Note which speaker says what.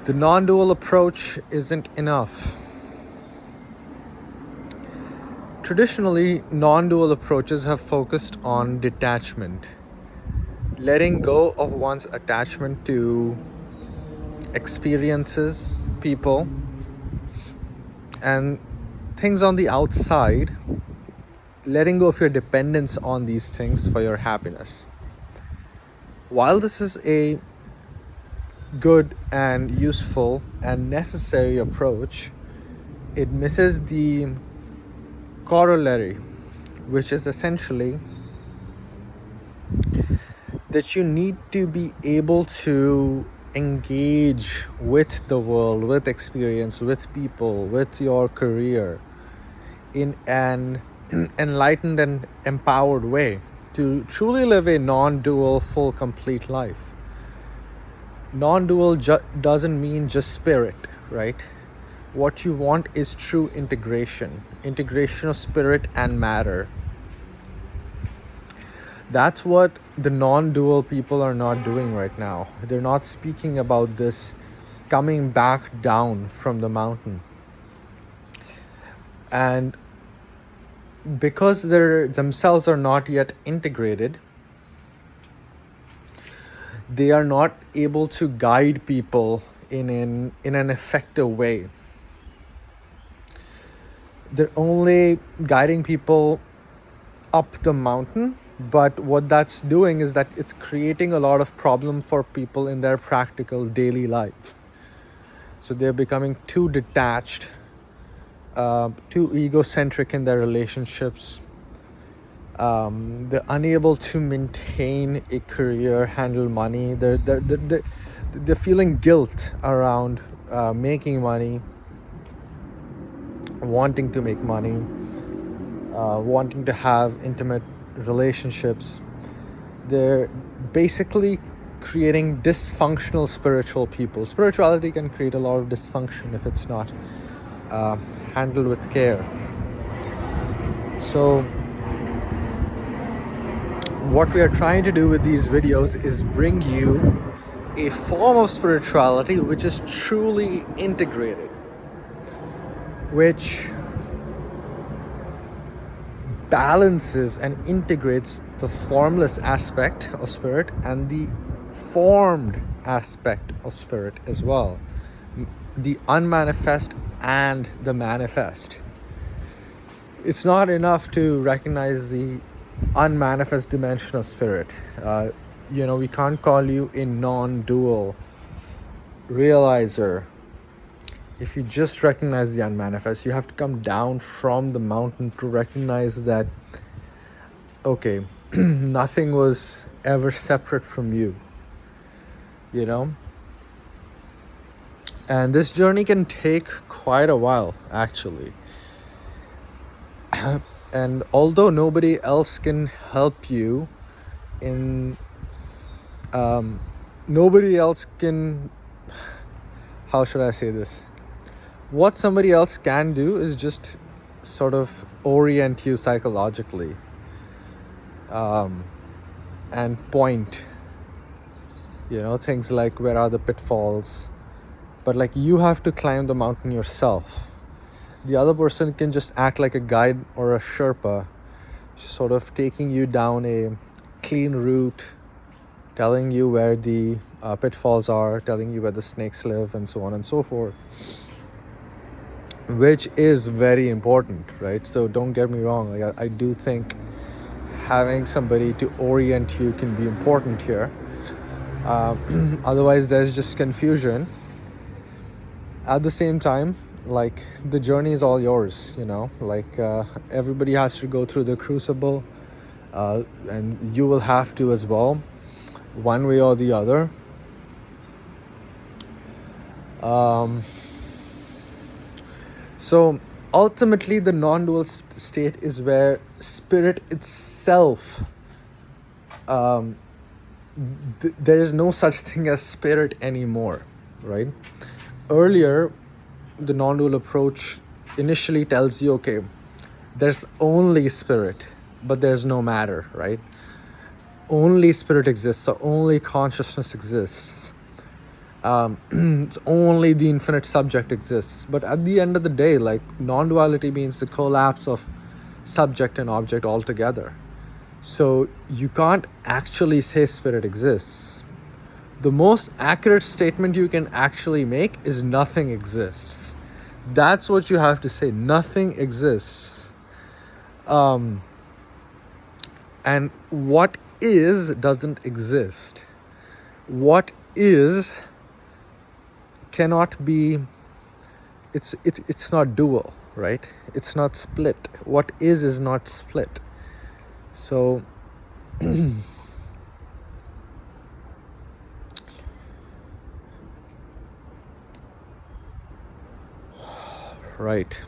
Speaker 1: The non-dual approach isn't enough. Traditionally, non-dual approaches have focused on detachment, letting go of one's attachment to experiences, people, and things on the outside, letting go of your dependence on these things for your happiness. While this is a good and useful and necessary approach, it misses the corollary, which is essentially that you need to be able to engage with the world, with experience, with people, with your career in an enlightened and empowered way to truly live a non-dual, full, complete life. Non-dual doesn't mean just spirit, right? What you want is true integration of spirit and matter. That's what the non-dual people are not doing right now. They're not speaking about this coming back down from the mountain. And because they themselves are not yet integrated, they are not able to guide people in an effective way. They're only guiding people up the mountain, but what that's doing is that it's creating a lot of problem for people in their practical daily life. So they're becoming too detached, too egocentric in their relationships. They're unable to maintain a career, handle money. They're feeling guilt around making money, wanting to make money, wanting to have intimate relationships. They're basically creating dysfunctional spiritual people. Spirituality can create a lot of dysfunction if it's not handled with care. So what we are trying to do with these videos is bring you a form of spirituality which is truly integrated, which balances and integrates the formless aspect of spirit and the formed aspect of spirit as well, the unmanifest and the manifest. It's not enough to recognize the unmanifest dimension of spirit. We can't call you a non-dual realizer if you just recognize the unmanifest. You have to come down from the mountain to recognize that, okay, nothing was ever separate from you, and this journey can take quite a while, actually. And although nobody else can help you nobody else can, how should I say this? What somebody else can do is just sort of orient you psychologically, and point, things like where are the pitfalls, but you have to climb the mountain yourself. The other person can just act like a guide or a Sherpa, sort of taking you down a clean route, telling you where the pitfalls are, telling you where the snakes live, and so on and so forth, which is very important, right? So don't get me wrong, I do think having somebody to orient you can be important here. Otherwise there's just confusion. At the same time, the journey is all yours, everybody has to go through the crucible, and you will have to as well, one way or the other. So ultimately the non-dual state is where spirit itself, there is no such thing as spirit anymore, right? Earlier, the non-dual approach initially tells you, okay, there's only spirit, but there's no matter, right? Only spirit exists, so only consciousness exists. It's only the infinite subject exists. But at the end of the day, like, non-duality means the collapse of subject and object altogether. So you can't actually say spirit exists. The most accurate statement you can actually make is nothing exists. That's what you have to say. Nothing exists. And what is doesn't exist. What is cannot be, it's not dual, right? It's not split. What is not split. So right.